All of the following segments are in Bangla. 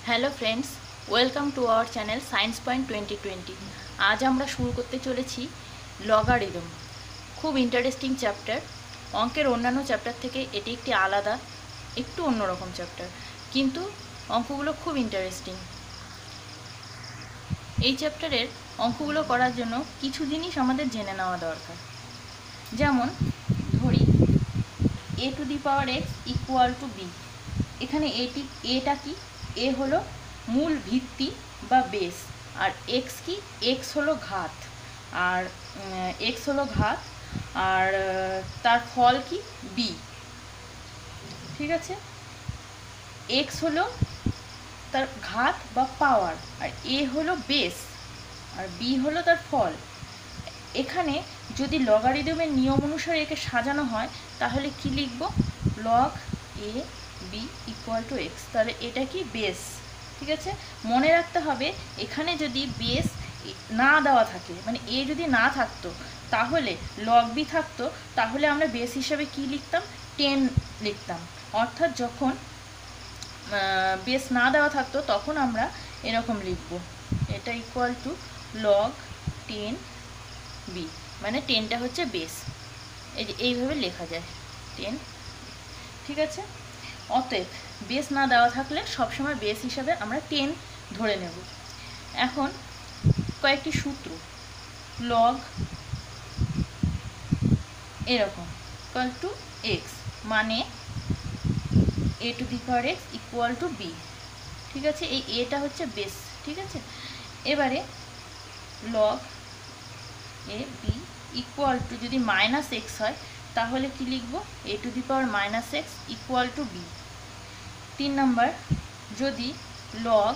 Hello friends, welcome to our channel science point 2020। আজ আমরা শুরু করতে চলেছি লগারিদম। খুব ইন্টারেস্টিং চ্যাপ্টার। অঙ্কের অন্যান্য চ্যাপ্টার থেকে এটি একটি আলাদা, একটু অন্যরকম চ্যাপ্টার, কিন্তু অঙ্কগুলো খুব ইন্টারেস্টিং। এই চ্যাপ্টারের অঙ্কগুলো করার জন্য কিছু জিনিস আমাদের জেনে নেওয়া দরকার। যেমন ধরি a two the power x equal to b। এখানে এটা কি? এ হলো মূল ভিত্তি বা বেস, আর এক্স কি? এক্স হলো ঘাত, আর এক্স হলো ঘাত, আর তার ফল কি? বি। ঠিক আছে, এক্স হলো তার ঘাত বা পাওয়ার, আর এ হলো বেস, আর বি হলো তার ফল। এখানে যদি লগারিদমের নিয়ম অনুসারে একে সাজানো হয় তাহলে কি লিখব? Log A B equal to x. তাহলে এটা কি? বেস। ঠিক আছে, মনে রাখতে হবে এখানে যদি বেস না দেওয়া থাকে, মানে এ যদি না থাকতো তাহলে লগ বি থাকতো, তাহলে আমরা বেস হিসাবে কি লিখতাম? 10 লিখতাম। অর্থাৎ যখন বেস না দেওয়া থাকতো তখন আমরা এরকম লিখব, এটা ইকুয়াল টু লগ 10 বি, মানে 10টা হচ্ছে বেস। এই যে এইভাবে লেখা যায় 10। ঠিক আছে, অতএব বেস না দেওয়া থাকলে সবসময় বেস হিসাবে আমরা 10 ধরে নেব। এখন কয়েকটি সূত্র, লগ এরকম ইকুয়াল টু এক্স, মানে A to the power X equal to B. ঠিক আছে, এই এটা হচ্ছে বেস। ঠিক আছে, এবারে log A B equal to, যদি মাইনাস এক্স হয় তাহলে কি লিখব? A to the power minus X equal to B. 3 number, যদি লগ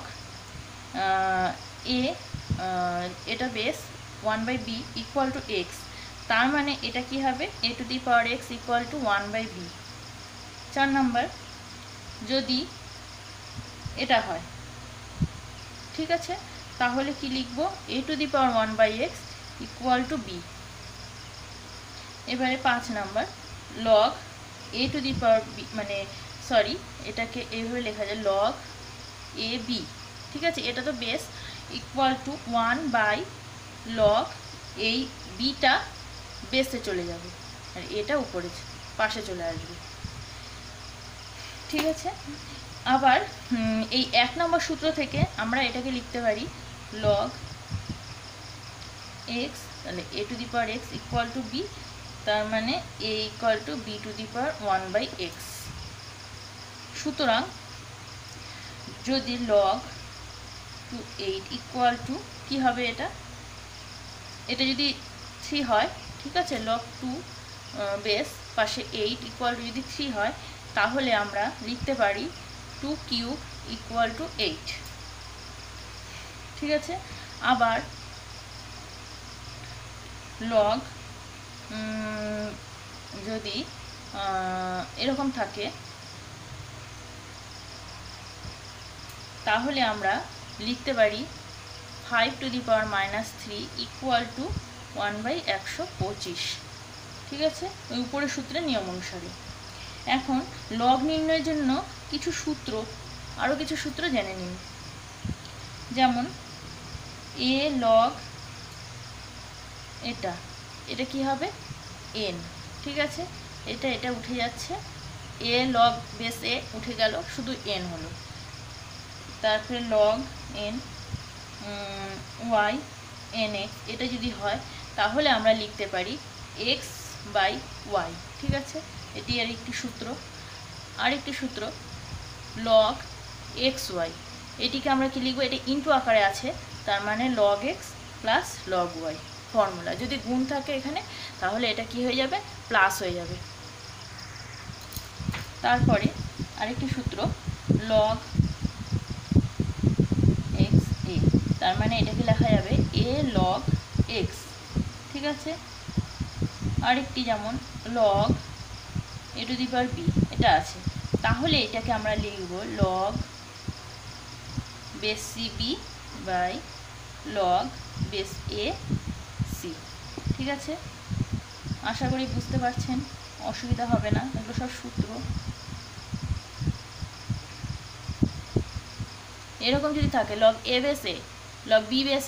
এ এটা base 1/b equal to x, তার মানে এটা কি হবে? A to the power X equal to 1/b। 4 number, যদি এটা হয়, ঠিক আছে, তাহলে কি লিখব? A to the power 1/x equal to B. এবারে 5 number, log A to the power B, মানে সরি, এটাকে এইভাবে লেখা যায় লগ এ বি। ঠিক আছে, এটা তো বেস, ইকুয়াল টু 1 লগ এই বিটা বেসে চলে যাবে আর এটা উপরে পাশে চলে আসবে। ঠিক আছে, আবার এই 1 নম্বর সূত্র থেকে আমরা এটাকে লিখতে পারি লগ এক্স, তাহলে A to the power X equal to B, তার মানে A equal to B to the power 1/x। সুতরাং যদি লগ 8 ইকুয়াল টু কি হবে? এটা যদি 3 হয়, ঠিক আছে, লগ 2 বেস পাশে 8 ইকুয়াল টু যদি 3 হয় তাহলে আমরা লিখতে পারি 2 কিউব ইকুয়াল টু 8। ঠিক আছে, আবার লগ যদি এরকম থাকে তাহলে আমরা লিখতে পারি 5 to the power minus 3 equal to 1/125। ঠিক আছে, ওই উপরের সূত্রের নিয়ম অনুসারে। এখন লগ নির্ণয়ের জন্য কিছু সূত্র, আরও কিছু সূত্র জেনে নিন। যেমন এ লগ এটা কি হবে? এন। ঠিক আছে, এটা উঠে যাচ্ছে, এ লগ বেস এ উঠে গেল, শুধু এন হলো। তারপরে log n y n x, এটা যদি হয় তাহলে আমরা লিখতে পারি এক্স বাই ওয়াই। ঠিক আছে, এটি আর একটি সূত্র। আরেকটি সূত্র লগ এক্স ওয়াই, এটিকে আমরা কি লিখবো? এটা ইনটু আকারে আছে, তার মানে log x plus log y. Formula যদি গুণ থাকে এখানে তাহলে এটা কি হয়ে যাবে? প্লাস হয়ে যাবে। তারপরে আরেকটি সূত্র লগ এক্স এ, তার মানে এটাকে লেখা যাবে এ লগ এক্স। ঠিক আছে, আরেকটি যেমন log A to the power b, এটা আছে, তাহলে এটাকে আমরা লিখব log base c b by log base a c. ঠিক আছে, আশা করি বুঝতে পারছেন, অসুবিধা হবে না, এগুলো সব সূত্র। এরকম যদি থাকে লগ এ বেস এ, লগ বি বেস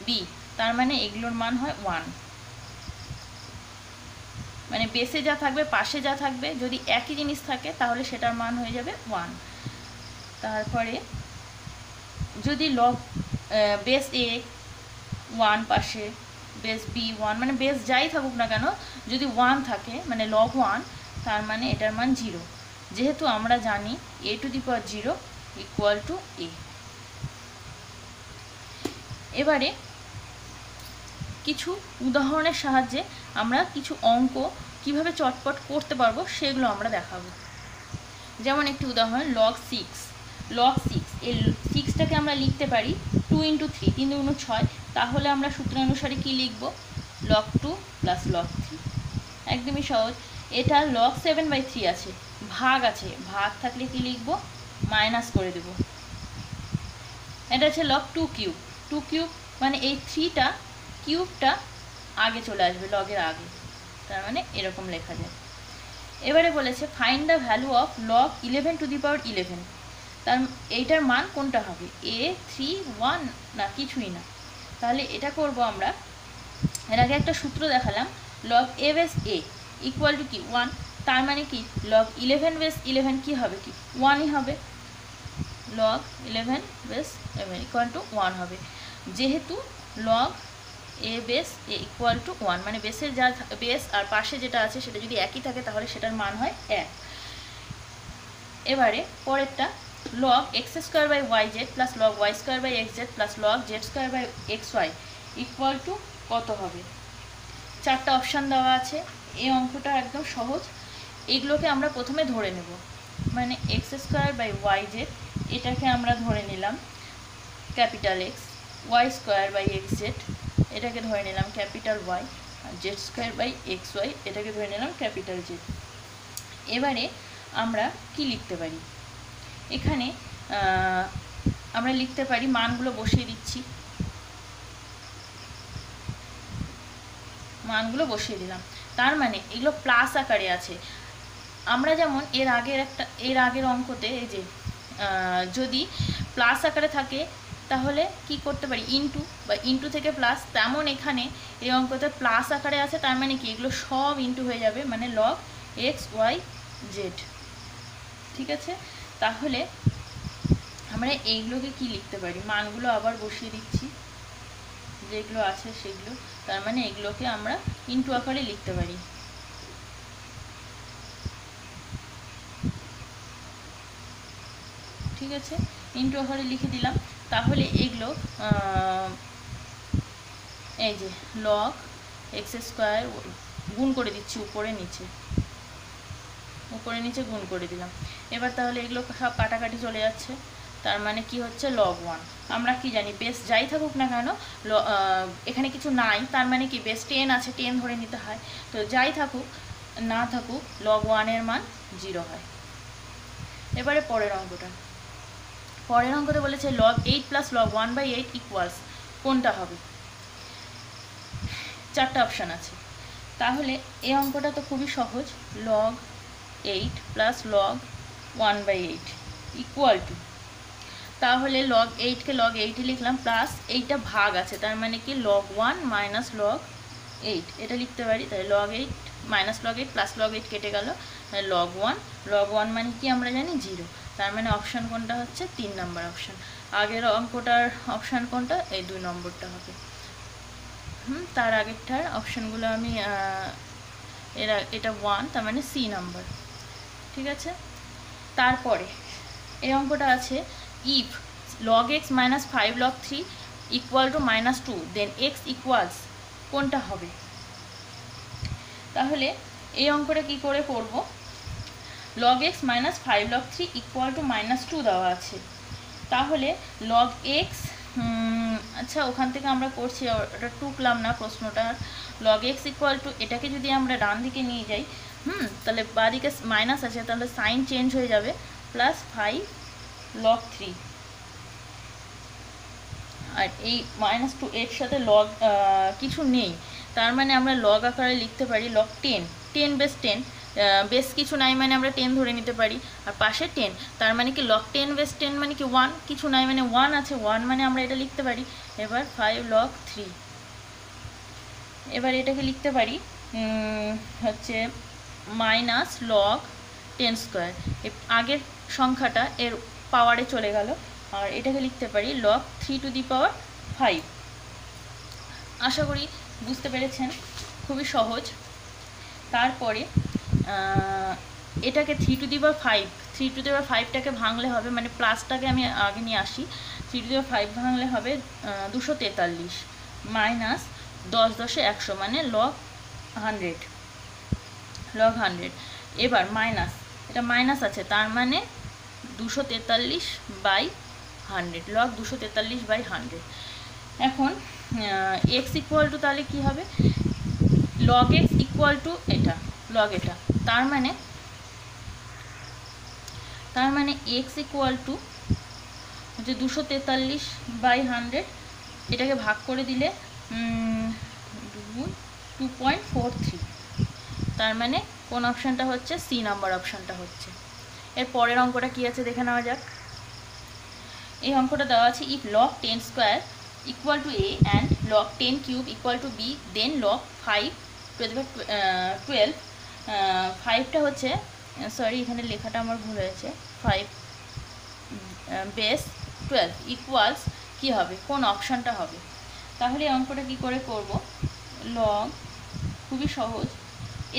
বি, তার মানে এগুলোর মান হয় 1। মানে বেসে যা থাকবে পাশে যা থাকবে যদি একই জিনিস থাকে তাহলে সেটার মান হয়ে যাবে 1। তারপরে যদি লগ বেস এ 1 পাশে, বেস বি 1, মানে বেস যাই থাকুক না কেন যদি 1 থাকে মানে লগ 1, তার মানে এটার মান 0, যেহেতু আমরা জানি a⁴ ইকুয়াল টু a। এবারে কিছু উদাহরণের সাহায্যে আমরা কিছু অঙ্ক কিভাবে চটপট করতে পারবো সেগুলো আমরা দেখাবো। যেমন একটি উদাহরণ লগ 6। লগ 6, এই 6টাকে আমরা লিখতে পারি 2 × 3, 3 × 6। তাহলে আমরা সূত্র অনুসারে কি লিখব? Log 2 plus log 3। একদমই সহজ। এটা লগ 7/3 আছে, ভাগ আছে, ভাগ থাকলে কি লিখব? মাইনাস করে দেব। এটা হচ্ছে লগ 2³ 2³ মানে এই 3টা কিউবটা আগে চলে আসবে লগের আগে, তার মানে এরকম লেখা যায়। এবারে বলেছে find the value of log 11⁻11। তার এইটার মান কোনটা হবে? a3 1 না কিছুই না। তাহলে এটা করব আমরা, এর আগে একটা সূত্র দেখালাম, log a base a equal two কি 1। তার মানে কি লগ 11 বেস 11 কি হবে? কি 1ই হবে। লগ 11 বেস 11 ইকুয়াল টু 1 হবে, যেহেতু log a base a equal two 1, মানে বেসের যা বেস আর পাশে যেটা আছে সেটা যদি একই থাকে তাহলে সেটার মান হয় 1। এবারে পরেরটা log x²/yz plus log y²/xz plus log z²/xy equal to কত হবে? 4টা অপশান দেওয়া আছে। এই অঙ্কটা একদম সহজ। এগুলোকে আমরা প্রথমে ধরে নেব, মানে x²/yz এটাকে আমরা ধরে নিলাম ক্যাপিটাল X, y²/xz এটাকে ধরে নিলাম ক্যাপিটাল Y, আর z²/xy এটাকে ধরে নিলাম ক্যাপিটাল Z। এবারে আমরা কি লিখতে পারি? এখানে আমরা লিখতে পারি, মানগুলো বসিয়ে দিচ্ছি, মানগুলো বসিয়ে দিলাম। তার মানে এগুলো প্লাস আকারে আছে। আমরা যেমন এর আগের অঙ্কতে এই যে যদি প্লাস আকারে থাকে তাহলে কি করতে পারি? ইনটু, বা ইনটু থেকে প্লাস, তেমন এখানে এই অঙ্কতে প্লাস আকারে আছে, তার মানে কি এগুলো সব ইনটু হয়ে যাবে, মানে লগ x/y/z। ঠিক আছে, তাহলে আমরা এইগুলোকে কি লিখতে পারি? মানগুলো আবার বসিয়ে দিচ্ছি যেগুলো আছে সেগুলো, তার মানে এগুলোকে আমরা ইনটু আকারে লিখতে পারি। ঠিক আছে, ইনটু আকারে লিখে দিলাম। তাহলে এগুলো এই যে লগ x² গুণ করে দিচ্ছি উপরে নিচে, উপরে নিচে গুণ করে দিলাম। এবার তাহলে এগুলো সব কাটাকাটি চলে যাচ্ছে, তার মানে কি হচ্ছে? লগ 1। আমরা কি জানি? বেস যাই থাকুক না কেন, এখানে কিছু নাই, তার মানে কি বেস 10 আছে, 10 ধরে নিতে হয়। তো যাই থাকুক না থাকুক লগ 1-এর মান 0 হয়। এবারে পরের অঙ্কতে বলেছে লগ 8 প্লাস লগ 1/8 ইকুয়ালস কোনটা হবে? 4টা অপশান আছে। তাহলে এই অঙ্কটা তো খুবই সহজ, log 8 plus log 1/8 equal to, তাহলে লগ 8কে লগ 8 লিখলাম, প্লাস এইটা ভাগ আছে, তার মানে কি লগ 1 মাইনাস লগ 8 এটা লিখতে পারি। তাহলে log 8 minus log 8 plus log 8 কেটে গেল, লগ 1, লগ 1 মানে কি আমরা জানি 0, তার মানে অপশান কোনটা হচ্ছে? 3 নম্বর অপশান। আগের অঙ্কটার অপশান কোনটা? এই 2 নম্বরটা হবে। তার আগেরটার অপশানগুলো আমি এটা 1, তার মানে সি নাম্বার। ঠিক আছে, তারপরে এই অঙ্কটা আছে if log x minus 5 log 3 equal to -2 then x equals কোনটা হবে? তাহলে এই অঙ্কটা কি করে করব? log x minus 5 log 3 equal to -2 দেওয়া আছে, তাহলে log x আচ্ছা ওখান থেকে আমরা করছি, ওটা টুকলাম না প্রশ্নটা। log x equal to এটাকে যদি আমরা ডান দিকে নিয়ে যাই, তাহলে বাঁদিকে মাইনাস আছে, তাহলে সাইন চেঞ্জ হয়ে যাবে, প্লাস 5 log 3, আর এই -2 এর সাথে লগ কিছু নেই, তার মানে আমরা লগ আকারে লিখতে পারি লগ 10 বেস 10, বেস কিছু নাই মানে আমরা 10 ধরে নিতে পারি, আর পাশে 10, তার মানে কি log 10 বেস 10 মানে কি 1, কিছু নাই মানে 1 আছে, 1 মানে আমরা এটা লিখতে পারি। এবার 5 log 3, এবার এটাকে লিখতে পারি হচ্ছে মাইনাস লগ 10 স্কোয়ার, আগের সংখ্যাটা এর পাওয়ারে চলে গেল, আর এটাকে লিখতে পারি log 3 টু দি পাওয়ার 5। আশা করি বুঝতে পেরেছেন, খুবই সহজ। তারপরে এটাকে 3 to the power 5, 3 to the পাওয়ার 5টাকে ভাঙলে হবে, মানে প্লাসটাকে আমি আগে নিয়ে আসি, 3 টু দি পাওয়ার 5 ভাঙলে হবে 243 মাইনাস 10 10 100 মানে log 100, log 100। এবার মাইনাস, এটা মাইনাস আছে তার মানে 243/100, log 243/100। এখন x ইকুয়াল টু তাহলে কি হবে, log x ইকুয়াল টু এটা log এটা, তার মানে x ইকুয়াল টু হচ্ছে 243/100, এটাকে ভাগ করে দিলে 2.43, তার মানে কোন অপশানটা হচ্ছে, সি নাম্বার অপশানটা হচ্ছে। এর পরের অঙ্কটা কি আছে দেখে নেওয়া যাক। এই অঙ্কটা দেওয়া আছে if log 10 square equal to a and log 10 cube equal to b, then log 5 to the power 12, 5টা হচ্ছে, সরি এখানে লেখাটা আমার ভুল হয়েছে, 5 বেস 12 ইকুয়ালস কী হবে, কোন অপশানটা হবে। তাহলে এই অঙ্কটা কী করে করব, log, খুবই সহজ,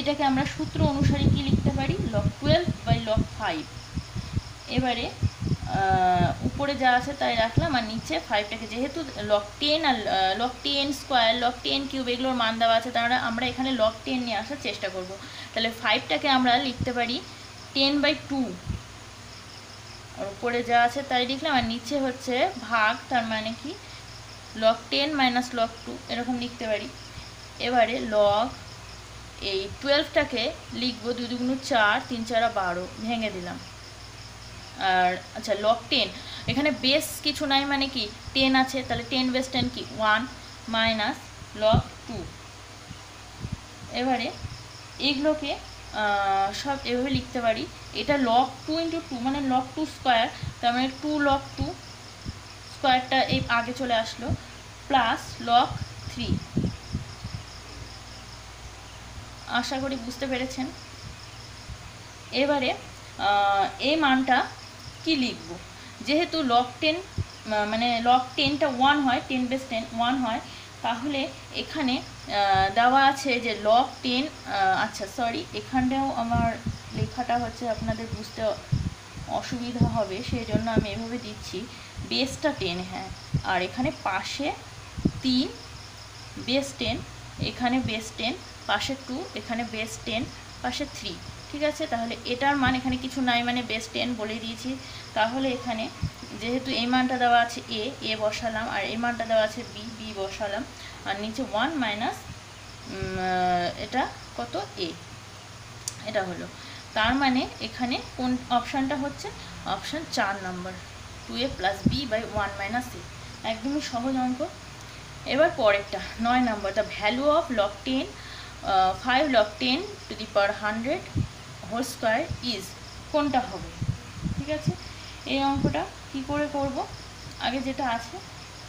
এটাকে আমরা সূত্র অনুসারে কি লিখতে পারি, log 12/log 5। এবারে উপরে যা আছে তাই রাখলাম, আর নিচে 5টাকে, যেহেতু log 10 আর log 10 স্কোয়ার log 10 কিউব এগুলোর মান দেওয়া আছে, তাহলে আমরা এখানে log 10 নিয়ে আসার চেষ্টা করব। তাহলে 5টাকে আমরা লিখতে পারি 10/2, আর উপরে যা আছে তাই লিখলাম, আর নিচে হচ্ছে ভাগ, তার মানে কি log 10 মাইনাস log 2 এরকম লিখতে পারি। এবারে log এই 12টাকে লিখবো 2 2 4, 3 4 12, ভেঙে দিলাম। আর আচ্ছা log 10, এখানে বেস কিছু নাই মানে কি 10 আছে, তাহলে 10 বেস 10 কি 1 মাইনাস log 2। এবারে এগুলোকে সব এভাবে লিখতে পারি, এটা log 2 ইন্টু 2 মানে log 2 স্কোয়ার, তার মানে 2 log 2 স্কোয়ারটা এই আগে চলে আসলো, প্লাস log 3। আশা করি বুঝতে পেরেছেন। এবারে এই মানটা কি লিখব, যেহেতু log 10 মানে log 10টা 1 হয়, 10 বেস 10 1 হয়, তাহলে এখানে দেওয়া আছে যে log 10, আচ্ছা সরি এখানটাও আমার লেখাটা হচ্ছে আপনাদের বুঝতে অসুবিধা হবে, সেই জন্য আমি এভাবে দিচ্ছি, বেসটা 10, হ্যাঁ, আর এখানে পাশে 3 বেস 10, এখানে বেস 10, পাশে 2, এখানে বেস 10, পাশে 3, ঠিক আছে। তাহলে এটার মান এখানে কিছু নাই মানে বেস 10 বলে দিয়েছি, তাহলে এখানে যেহেতু এই মানটা দেওয়া আছে এ বসালাম, আর এই মানটা দেওয়া আছে বি বসালাম, আর নিচে 1 মাইনাস এটা কত এ, এটা হলো। তার মানে এখানে কোন অপশানটা হচ্ছে, option 4 number, 2a + b/1 - a, একদমই সহজ অঙ্ক। এবার পরেরটা 9 নম্বর, the value of log 10 5 log 10 to the power 100 whole square is, কোনটা হবে, ঠিক আছে। এই অঙ্কটা কি করে করব, আগে যেটা আছে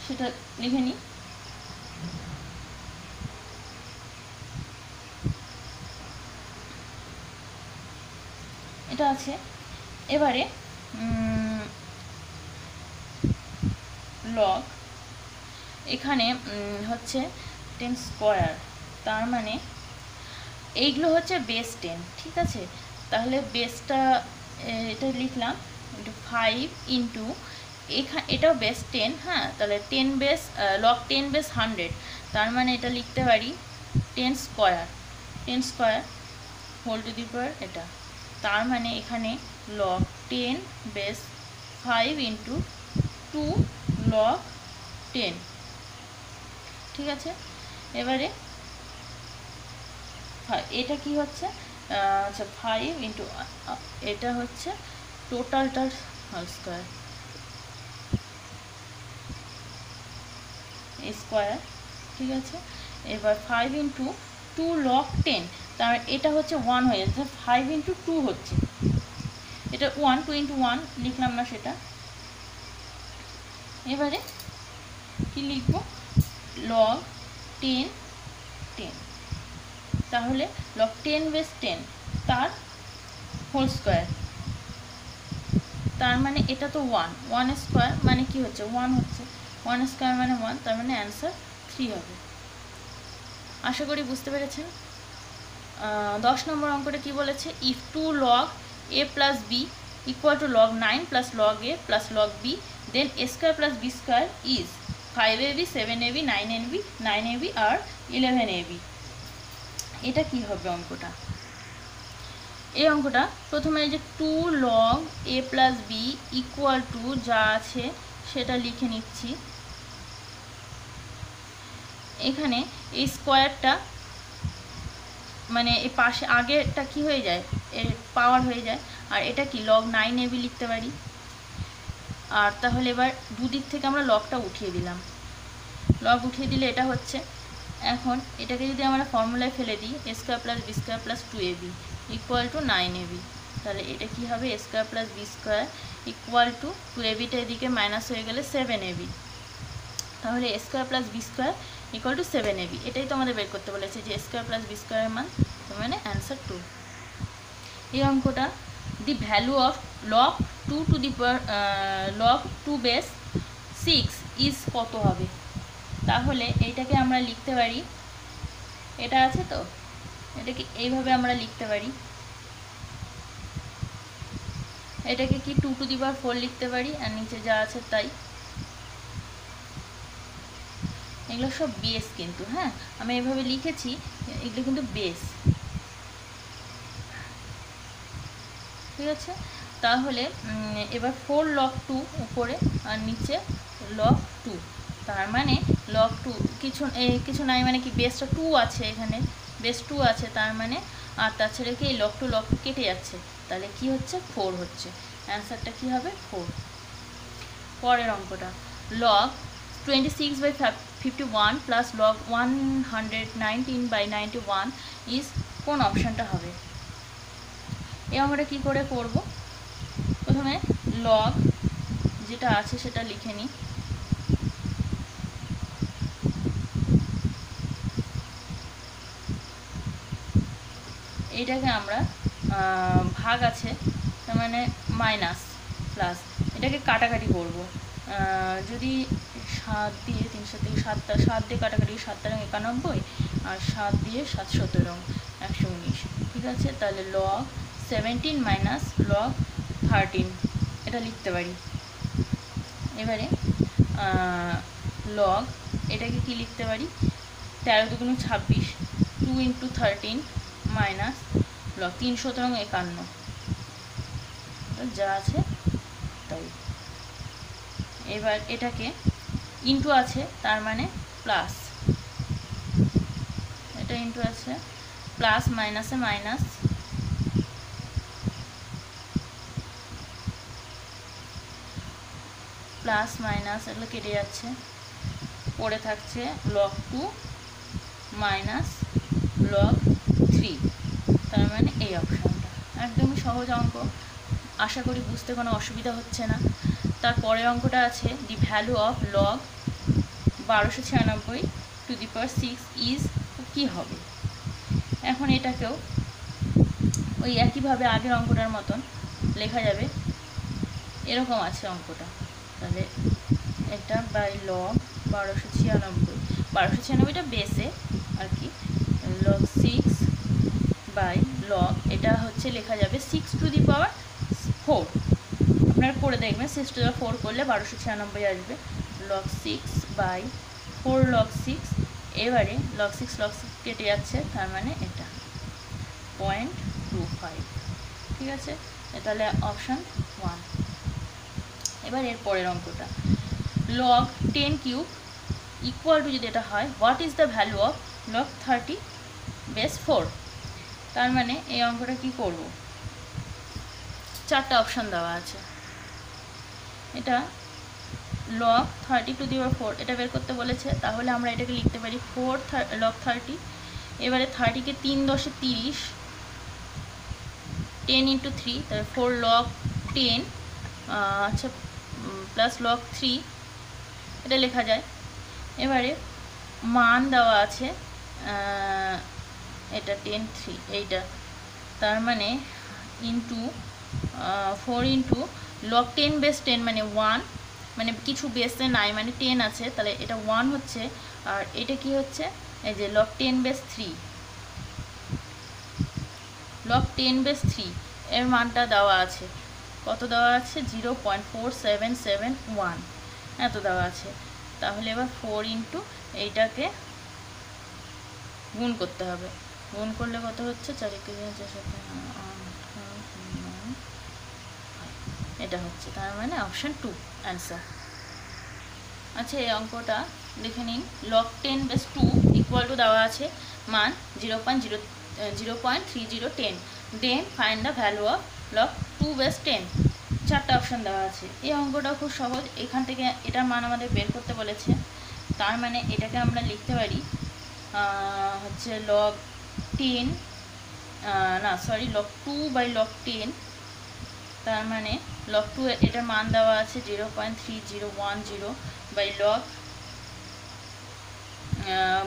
সেটা লিখে নিই। এটা আছে, এবারে log এখানে হচ্ছে 10 স্কোয়ার, তার মানে এইগুলো হচ্ছে বেস 10, ঠিক আছে। তাহলে বেসটা এটা লিখলাম 5 ইন্টু এটাও বেস 10, হ্যাঁ, তাহলে 10 বেস log 10 বেস 100, তার মানে এটা লিখতে পারি 10 স্কোয়ার হোল টু দি পাওয়ার এটা, তার মানে এখানে log 10 বেস 5 ইন্টু 2 log 10, ঠিক আছে। এবারে এটা কি হচ্ছে, আচ্ছা 5 ইন্টু এটা হচ্ছে টোটালটার হোল স্কোয়ার স্কোয়ার, ঠিক আছে। এবার 5 ইন্টু 2 log 10, তার এটা হচ্ছে 1 হয়ে যাচ্ছে, 5 ইন্টু 2 হচ্ছে, এটা 1, 2 ইন্টু 1 লিখলাম না সেটা। এবারে কি লিখব, লগ 10 10, তাহলে লগ 10 বেস 10 তার হোল স্কোয়ার, তার মানে এটা তো 1 স্কোয়ার মানে কি হচ্ছে 1 হচ্ছে, 1 স্কোয়ার মানে 1, তার মানে অ্যান্সার 3 হবে। আশা করি বুঝতে পেরেছেন। 10 নম্বর অঙ্কটা কি বলেছে, if 2 log a plus b equal to log 9 plus log a plus log b, then a square plus b square is 5ab 7ab 9ab 9ab R 11ab। এটা কি হবে অঙ্কটা, এই অঙ্কটা প্রথমে এই যে 2 log a plus b equal to যা আছে সেটা লিখে নিচ্ছি। এখানে এই স্কোয়ারটা মানে এই পাশে আগেরটা কি হয়ে যায়, এর পাওয়ার হয়ে যায়, আর এটা কি log 9ab লিখতে পারি। আর তাহলে এবার দুদিক থেকে আমরা লগটা উঠিয়ে দিলাম, লগ উঠিয়ে দিলে এটা হচ্ছে, এখন এটাকে যদি আমরা ফর্মুলায় ফেলে দিই a square plus B square plus 2ab equal to 9ab, তাহলে এটা কি হবে a square plus B square equal to 2abটা এদিকে মাইনাস হয়ে গেলে 7ab, তাহলে a square plus B square equal to 7ab। এটাই তো আমাদের বের করতে বলেছে যে a স্কোয়ার প্লাস বি স্কোয়ারের মান, মানে অ্যান্সার 2। এই অঙ্কটা দি value of log 2 to the log 2 base 6 is কত হবে, তাহলে এইটাকে আমরা লিখতে পারি, এটা আছে তো, এটাকে এইভাবে আমরা লিখতে পারি, এটাকে কি 2 টু দি পাওয়ার 4 লিখতে পারি, আর নিচে যা আছে তাই। এগুলো সব বেস কিন্তু, হ্যাঁ আমি এইভাবে লিখেছি, এগুলো কিন্তু বেস, ঠিক আছে। তাহলে এবার 4 log 2 উপরে আর নিচে log 2, তার মানে log 2 কিছু নাই, মানে কি বেসটা 2 আছে, এখানে বেস 2 আছে, তার মানে আর তাছাড়া কি এই log 2 কেটে যাচ্ছে, তাহলে কি হচ্ছে 4 হচ্ছে, অ্যান্সারটা কি হবে 4। পরের অঙ্কটা log 26/51 প্লাস log 119/91 ইজ কোন অপশানটা হবে। এই অঙ্কটা কী করে করব, প্রথমে log যেটা আছে সেটা লিখে নিই, এইটাকে আমরা ভাগ আছে তার মানে মাইনাস প্লাস, এটাকে কাটাকাটি করব, যদি 7 দিয়ে 3 থেকে 7 দিয়ে কাটাকাটি 7 রং 91 আর 7 দিয়ে 7 17 119, ঠিক আছে। তাহলে log 17 মাইনাস log 13 এটা লিখতে পারি। এবারে log এটাকে কি লিখতে পারি, 13 দুগুণ 26, 2 ইন্টু 13 মাইনাস log 3 17 51, যা আছে তাই। এবার এটাকে ইন্টু আছে তার মানে প্লাস, এটা ইন্টু আছে প্লাস মাইনাসে মাইনাস, প্লাস মাইনাস এগুলো কেটে যাচ্ছে, পড়ে থাকছে log 2 মাইনাস log 3, তার মানে এই অপশানটা। একদমই সহজ অঙ্ক, আশা করি বুঝতে কোনো অসুবিধা হচ্ছে না। তারপরের অঙ্কটা আছে the value of log 1296 to the power 6 is কী হবে। এখন এটাকেও ওই একইভাবে আগের অঙ্কটার মতন লেখা যাবে, এরকম আছে অঙ্কটা, তাহলে এটা বাই log 1296টা বেসে আর কি, log 6 বাই log এটা হচ্ছে লেখা যাবে 6 টু দি পাওয়ার 4, আপনারা করে দেখবেন 6 টু দি পাওয়ার 4 করলে 1296 আসবে, log 6 বাই 4 log 6, এবারে log 6 কেটে যাচ্ছে, তার মানে এটা 0.25, ঠিক আছে। তাহলে অপশান 1। এবার এর পরের অঙ্কটা log 10 কিউব ইকুয়াল টু যদি এটা হয় what is the value of log 30 base 4, তার মানে এই অঙ্কটা কি করব, 4টা অপশান দেওয়া আছে, এটা log 30 টু দি পাওয়ার 4 এটা বের করতে বলেছে, তাহলে আমরা এটাকে লিখতে পারি 4 log 30 এবারে 30কে 3 10 30, 10 × 3 তাহলে 4 log 10, আচ্ছা প্লাস log 3 এটা লেখা যায়। এবারে মান দেওয়া আছে এটা 10 3 এইটা, তার মানে ইন্টু 4 ইন্টু log 10 বেস 10 মানে 1, মানে কিছু বেসে নাই মানে 10 আছে, তাহলে এটা 1 হচ্ছে। আর এটা কি হচ্ছে, এই যে log 10 বেস 3, log 10 বেস 3 এর মানটা দেওয়া আছে, কত দেওয়া আছে 0.4771 এত দেওয়া আছে। তাহলে এবার 4 ইন্টু এইটাকে গুণ করতে হবে, গুণ করলে কত হচ্ছে 4 এটা হচ্ছে, তার মানে অপশান 2 অ্যান্সার। আচ্ছা এই অঙ্কটা দেখে নিন, log 10 বেস 2 ইকুয়াল টু দেওয়া আছে মান 0.3010, then find the value of log 2 base 10, চারটা অপশান দেওয়া আছে। এই অঙ্কটা খুব সহজ, এখান থেকে এটার মান আমাদের বের করতে বলেছে, তার মানে এটাকে আমরা লিখতে পারি হচ্ছে log 10 log 2/log 10, তার মানে log 2 এটার মান দেওয়া আছে 0.3010 বাই log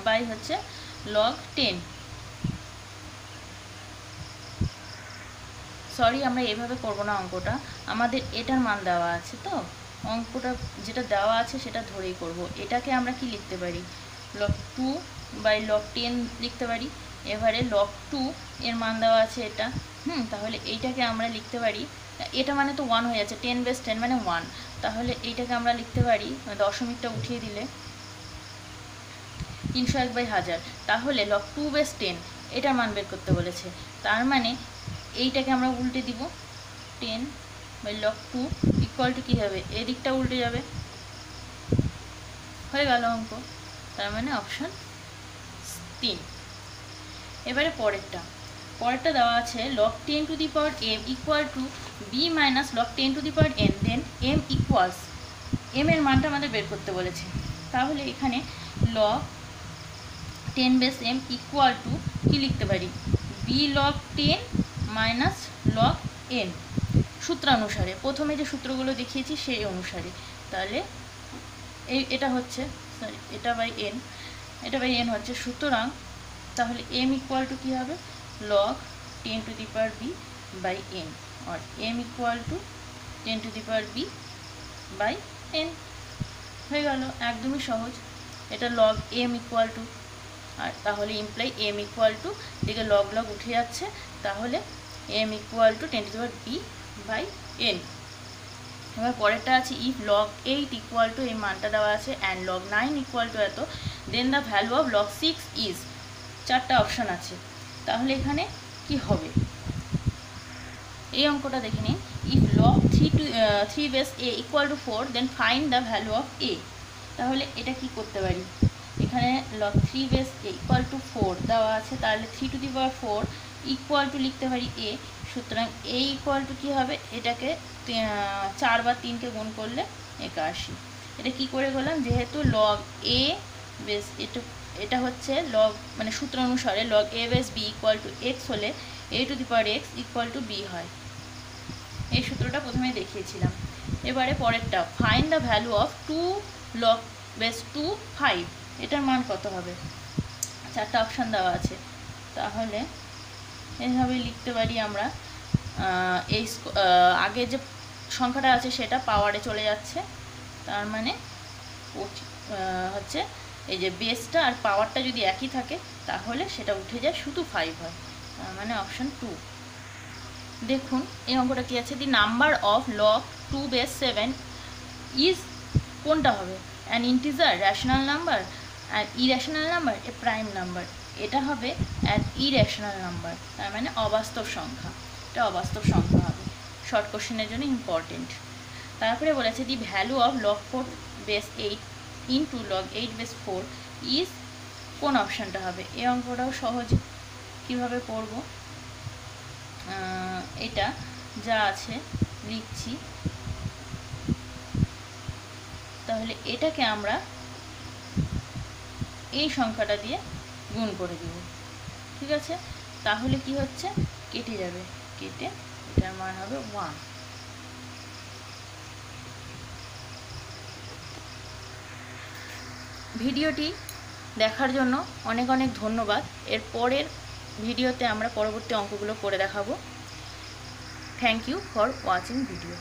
বাই হচ্ছে log 10। সরি আমরা এভাবে করব না অঙ্কটা, আমাদের এটার মান দেওয়া আছে, তো অঙ্কটা যেটা দেওয়া আছে সেটা ধরেই করব। এটাকে আমরা কি লিখতে পারি, log 2/log 10 লিখতে পারি। এবারে log 2 এর মান দেওয়া আছে এটা, তাহলে এইটাকে আমরা লিখতে পারি, এটা মানে তো 1 হয়ে যাচ্ছে, 10 বেস 10 মানে 1, তাহলে এইটাকে আমরা লিখতে পারি দশমিকটা উঠিয়ে দিলে 301/1000। তাহলে log 2 বেস 10 এটার মান বের করতে বলেছে, তার মানে এইটাকে আমরা উল্টে দিব, 10/log 2 ইকুয়াল টু কী হবে, এদিকটা উল্টে যাবে, হয়ে গেল অঙ্ক, তার মানে অপশান 3। এবারে পরেরটা দেওয়া আছে log 10 to the power m equal to b minus log 10 to the power n, then m equals, m এর মানটা আমাদের বের করতে বলেছে। তাহলে এখানে log 10 base m equal to কী লিখতে পারি, b log 10 minus log n, সূত্রানুসারে প্রথমে যে সূত্রগুলো দেখিয়েছি সেই অনুসারে। তাহলে এটা হচ্ছে সরি এটা বাই n হচ্ছে, সুতরাং তাহলে m ইকুয়াল টু কী হবে, log 10 to the power b by n, আর m equal to 10 to the power b by n, হয়ে গেল, একদমই সহজ। এটা log m ইকুয়াল টু, আর তাহলে ইমপ্লাই m ইকুয়াল টু দিকে লগ উঠে যাচ্ছে, তাহলে m equal to 10 to the power b by n। এবার পরেরটা আছে ইফ log 8 ইকুয়াল টু, এই মানটা দেওয়া আছে, অ্যান্ড log 9 ইকুয়াল টু এত, then the value of log 6 is, চারটা অপশান আছে, তাহলে এখানে কি হবে এই অঙ্কটা দেখে নিন, if log 3 base a equal to 4 then find the value of a। তাহলে এটা কি করতে পারি, এখানে log 3 base a equal to 4 দেওয়া আছে, তাহলে 3 to the power 4 equal to লিখতে পারি a, সুতরাং a ইকুয়াল টু কী হবে, এটাকে 4 বা 3কে গুণ করলে 81। এটা কি করে করলাম, যেহেতু log a বেস এটা হচ্ছে log মানে সূত্র অনুসারে log a base b equal to x হলে a two the power x equal to b হয়, এই সূত্রটা প্রথমে দেখিয়েছিলাম। এবারে পরেরটা find the value of 2 log base 2 5, এটার মান কত হবে, চারটা অপশান দেওয়া আছে, তাহলে এইভাবে লিখতে পারি আমরা, এই আগে যে সংখ্যাটা আছে সেটা পাওয়ারে চলে যাচ্ছে, তার মানে হচ্ছে এই যে বেসটা আর পাওয়ারটা যদি একই থাকে তাহলে সেটা উঠে যায়, শুধু 5 হয়, তার মানে অপশান 2। দেখুন এই অঙ্কটা কী আছে, the number of log 2 base 7 is, কোনটা হবে, an integer, rational number, an irrational number, A prime number, এটা হবে অ্যান ইরেশনাল নাম্বার, তার মানে অবাস্তব সংখ্যা, এটা অবাস্তব সংখ্যা হবে, শর্ট কোশ্চেনের জন্য ইম্পর্টেন্ট। তারপরে বলেছে দি value of log 4 base 8 into log 8 base 4 is, কোন অপশানটা হবে, এই অঙ্কটাও সহজ, কিভাবে করব, এটা যা আছে লিখছি, তাহলে এটাকে আমরা এই সংখ্যাটা দিয়ে গুণ করে দেব, ঠিক আছে, তাহলে কি হচ্ছে, কেটে যাবে, কেটে এটার মান হবে 1। ভিডিওটি দেখার জন্য অনেক অনেক ধন্যবাদ। এর পরের ভিডিওতে আমরা পরবর্তী অঙ্কগুলো করে দেখাবো। Thank you for watching video.